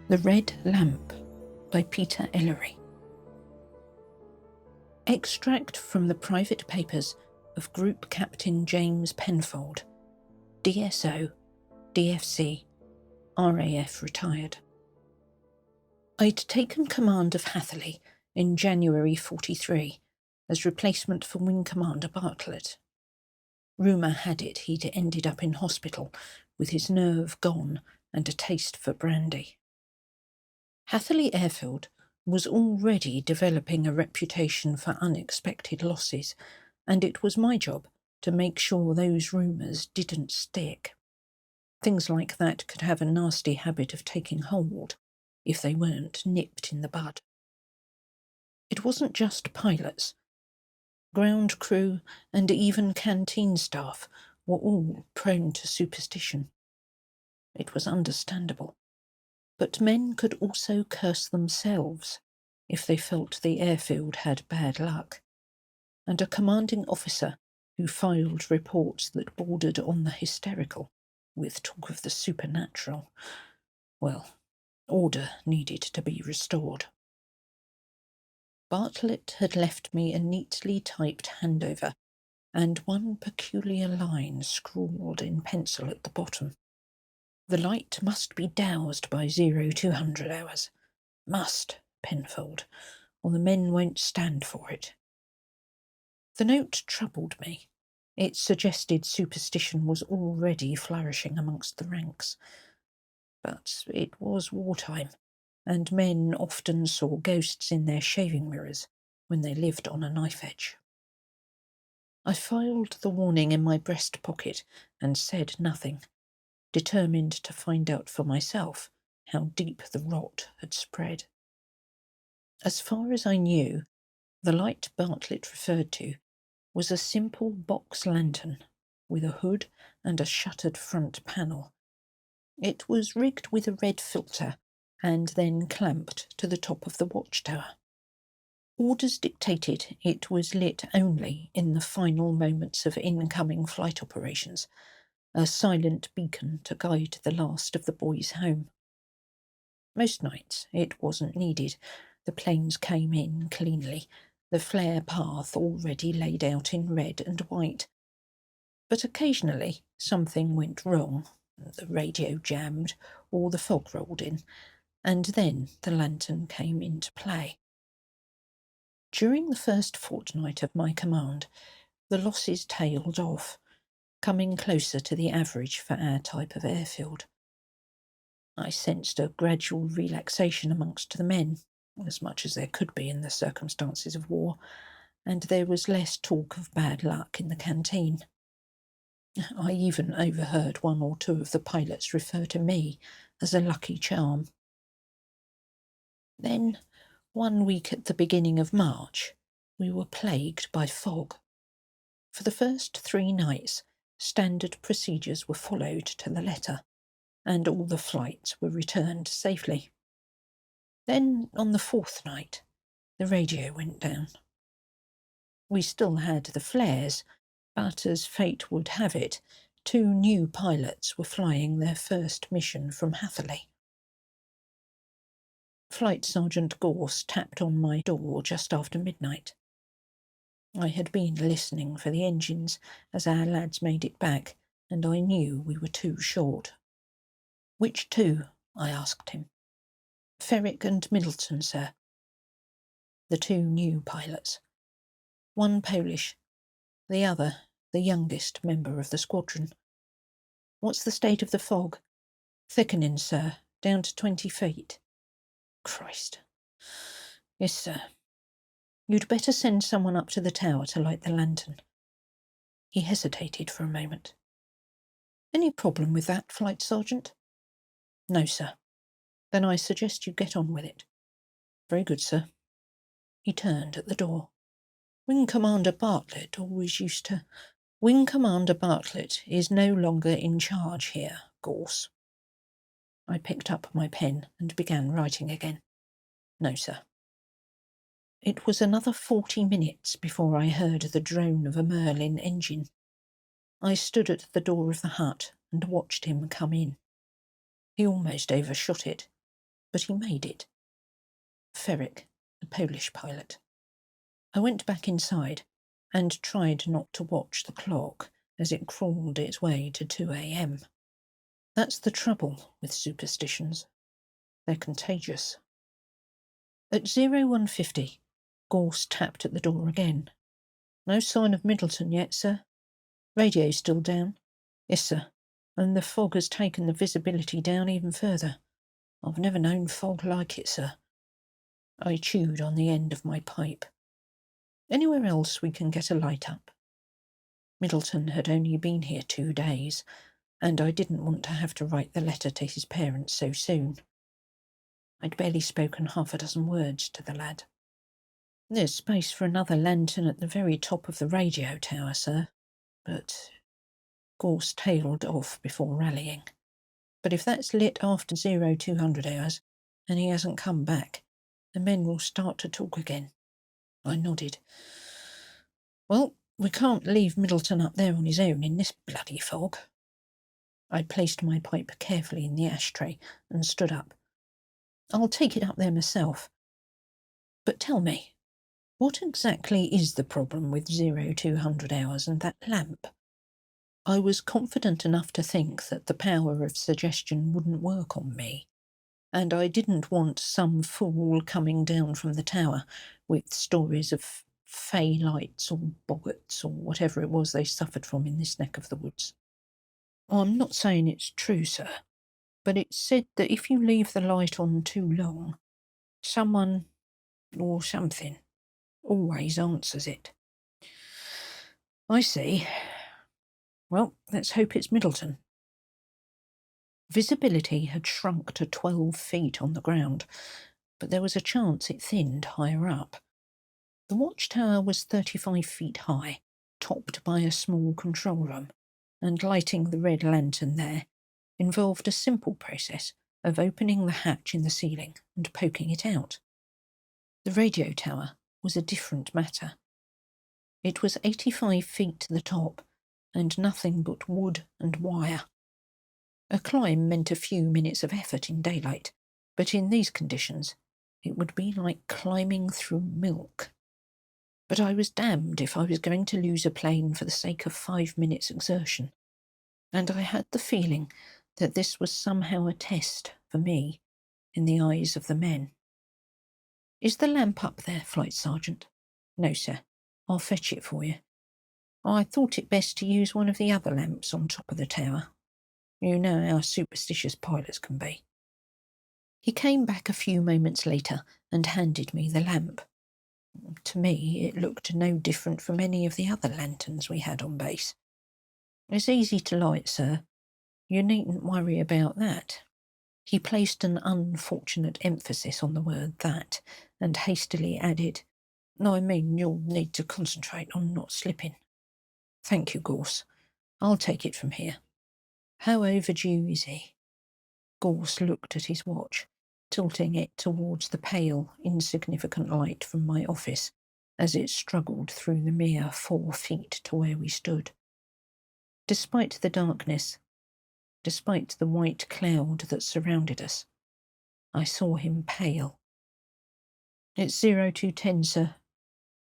The Red Lamp by Peter Ellery. Extract from the private papers of Group Captain James Penfold, DSO, DFC, RAF retired. I'd taken command of Hatha in January 43 as replacement for Wing Commander Bartlett. Rumour had it he'd ended up in hospital with his nerve gone and a taste for brandy. Hatha Airfield was already developing a reputation for unexpected losses, and it was my job to make sure those rumours didn't stick. Things like that could have a nasty habit of taking hold if they weren't nipped in the bud. It wasn't just pilots. Ground crew and even canteen staff were all prone to superstition. It was understandable. But men could also curse themselves if they felt the airfield had bad luck, and a commanding officer who filed reports that bordered on the hysterical, with talk of the supernatural, well, order needed to be restored. Bartlett had left me a neatly typed handover and one peculiar line scrawled in pencil at the bottom. The light must be doused by 0200 hours. Must, Penfold, or the men won't stand for it. The note troubled me. It suggested superstition was already flourishing amongst the ranks. But it was wartime, and men often saw ghosts in their shaving mirrors when they lived on a knife edge. I filed the warning in my breast pocket and said nothing, determined to find out for myself how deep the rot had spread. As far as I knew, the light Bartlett referred to was a simple box lantern with a hood and a shuttered front panel. It was rigged with a red filter and then clamped to the top of the watchtower. Orders dictated it was lit only in the final moments of incoming flight operations, a silent beacon to guide the last of the boys home. Most nights it wasn't needed. The planes came in cleanly, the flare path already laid out in red and white. But occasionally something went wrong. The radio jammed, or the fog rolled in, and then the lantern came into play. During the first fortnight of my command, the losses tailed off, coming closer to the average for our type of airfield. I sensed a gradual relaxation amongst the men, as much as there could be in the circumstances of war, and there was less talk of bad luck in the canteen. I even overheard one or two of the pilots refer to me as a lucky charm. Then, one week at the beginning of March, we were plagued by fog. For the first 3 nights, standard procedures were followed to the letter, and all the flights were returned safely. Then, on the 4th night, the radio went down. We still had the flares, but as fate would have it, 2 new pilots were flying their first mission from Hatha. Flight Sergeant Gorse tapped on my door just after midnight. I had been listening for the engines as our lads made it back, and I knew we were too short. "Which 2?" I asked him. "Ferrick and Middleton, sir." The 2 new pilots. One Polish, the other the youngest member of the squadron. "What's the state of the fog?" "Thickening, sir, down to 20 feet. "Christ." "Yes, sir. You'd better send someone up to the tower to light the lantern." He hesitated for a moment. "Any problem with that, Flight Sergeant?" "No, sir." "Then I suggest you get on with it." "Very good, sir." He turned at the door. "Wing Commander Bartlett always used to—" "Wing Commander Bartlett is no longer in charge here, Gorse." I picked up my pen and began writing again. "No, sir." It was another 40 minutes before I heard the drone of a Merlin engine. I stood at the door of the hut and watched him come in. He almost overshot it. but he made it. Ferric, the Polish pilot. I went back inside and tried not to watch the clock as it crawled its way to 2 a.m. That's the trouble with superstitions. They're contagious. At 0150, Gorse tapped at the door again. No sign of Middleton yet, sir. Radio still down? Yes, sir. And the fog has taken the visibility down even further. I've never known fog like it, sir. I chewed on the end of my pipe. Anywhere else we can get a light up? Middleton had only been here 2 days, and I didn't want to have to write the letter to his parents so soon. I'd barely spoken half a dozen words to the lad. There's space for another lantern at the very top of the radio tower, sir, but... Gorse tailed off before rallying. But if that's lit after 0200 hours, and he hasn't come back, the men will start to talk again. I nodded. Well, we can't leave Middleton up there on his own in this bloody fog. I placed my pipe carefully in the ashtray and stood up. I'll take it up there myself. But tell me, what exactly is the problem with 0200 hours and that lamp? I was confident enough to think that the power of suggestion wouldn't work on me, and I didn't want some fool coming down from the tower with stories of fey lights or boggarts or whatever it was they suffered from in this neck of the woods. I'm not saying it's true, sir, but it's said that if you leave the light on too long, someone or something always answers it. I see. Well, let's hope it's Middleton. Visibility had shrunk to 12 feet on the ground, but there was a chance it thinned higher up. The watchtower was 35 feet high, topped by a small control room, and lighting the red lantern there involved a simple process of opening the hatch in the ceiling and poking it out. The radio tower was a different matter. It was 85 feet to the top, and nothing but wood and wire. A climb meant a few minutes of effort in daylight, but in these conditions it would be like climbing through milk. But I was damned if I was going to lose a plane for the sake of 5 minutes exertion, and I had the feeling that this was somehow a test for me in the eyes of the men. Is the lamp up there, Flight Sergeant? No, sir. I'll fetch it for you. I thought it best to use one of the other lamps on top of the tower. You know how superstitious pilots can be. He came back a few moments later and handed me the lamp. To me, it looked no different from any of the other lanterns we had on base. It's easy to light, sir. You needn't worry about that. He placed an unfortunate emphasis on the word that, and hastily added, I mean, you'll need to concentrate on not slipping. Thank you, Gorse. I'll take it from here. How overdue is he? Gorse looked at his watch, tilting it towards the pale, insignificant light from my office as it struggled through the mere 4 feet to where we stood. Despite the darkness, despite the white cloud that surrounded us, I saw him pale. It's 0210, sir.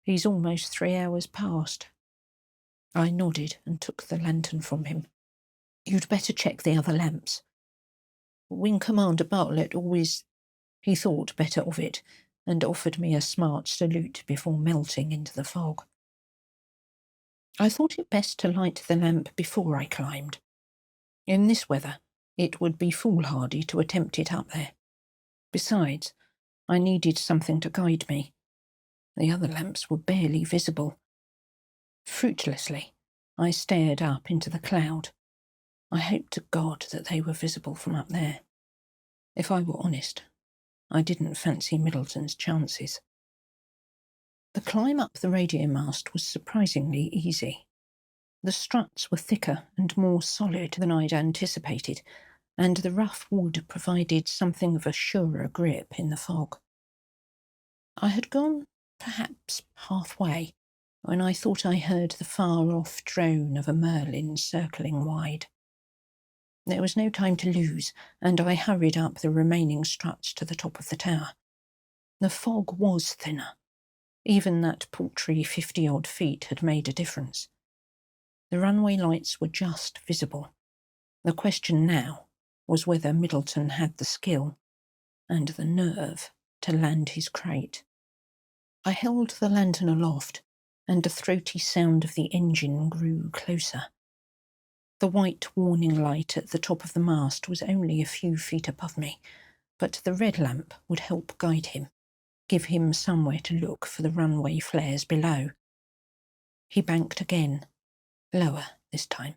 He's almost 3 hours past. I nodded and took the lantern from him. You'd better check the other lamps. Wing Commander Bartlett always... He thought better of it and offered me a smart salute before melting into the fog. I thought it best to light the lamp before I climbed. In this weather, it would be foolhardy to attempt it up there. Besides, I needed something to guide me. The other lamps were barely visible. Fruitlessly, I stared up into the cloud. I hoped to God that they were visible from up there. If I were honest, I didn't fancy Middleton's chances. The climb up the radio mast was surprisingly easy. The struts were thicker and more solid than I'd anticipated, and the rough wood provided something of a surer grip in the fog. I had gone perhaps halfway when I thought I heard the far-off drone of a merlin circling wide. There was no time to lose, and I hurried up the remaining struts to the top of the tower. The fog was thinner. Even that paltry 50-odd feet had made a difference. The runway lights were just visible. The question now was whether Middleton had the skill and the nerve to land his crate. I held the lantern aloft, and the throaty sound of the engine grew closer. The white warning light at the top of the mast was only a few feet above me, but the red lamp would help guide him, give him somewhere to look for the runway flares below. He banked again, lower this time.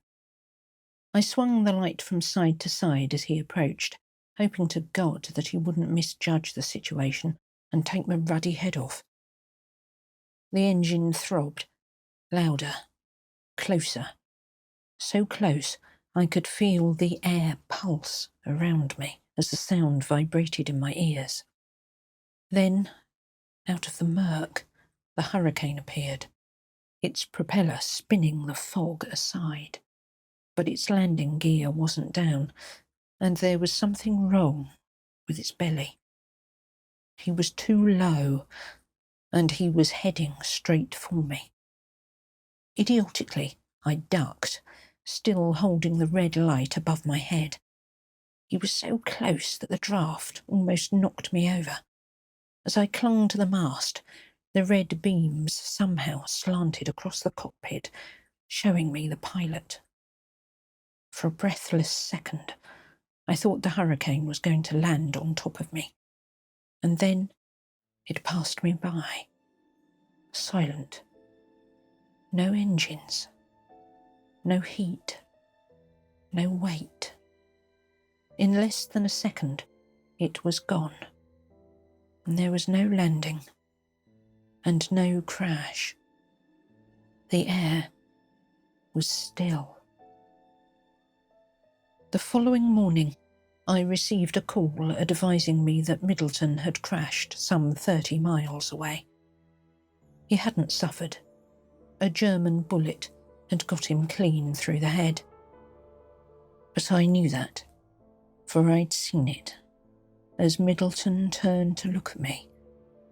I swung the light from side to side as he approached, hoping to God that he wouldn't misjudge the situation and take my ruddy head off. The engine throbbed, louder, closer, so close I could feel the air pulse around me as the sound vibrated in my ears. Then, out of the murk, the hurricane appeared, its propeller spinning the fog aside. But its landing gear wasn't down, and there was something wrong with its belly. He was too low, and he was heading straight for me. Idiotically, I ducked, still holding the red light above my head. He was so close that the draft almost knocked me over. As I clung to the mast, the red beams somehow slanted across the cockpit, showing me the pilot. For a breathless second, I thought the hurricane was going to land on top of me. And then it passed me by. Silent. No engines. No heat. No weight. In less than a second, it was gone. And there was no landing. And no crash. The air was still. The following morning, I received a call advising me that Middleton had crashed some 30 miles away. He hadn't suffered. A German bullet had got him clean through the head. But I knew that, for I'd seen it, as Middleton turned to look at me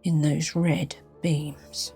in those red beams.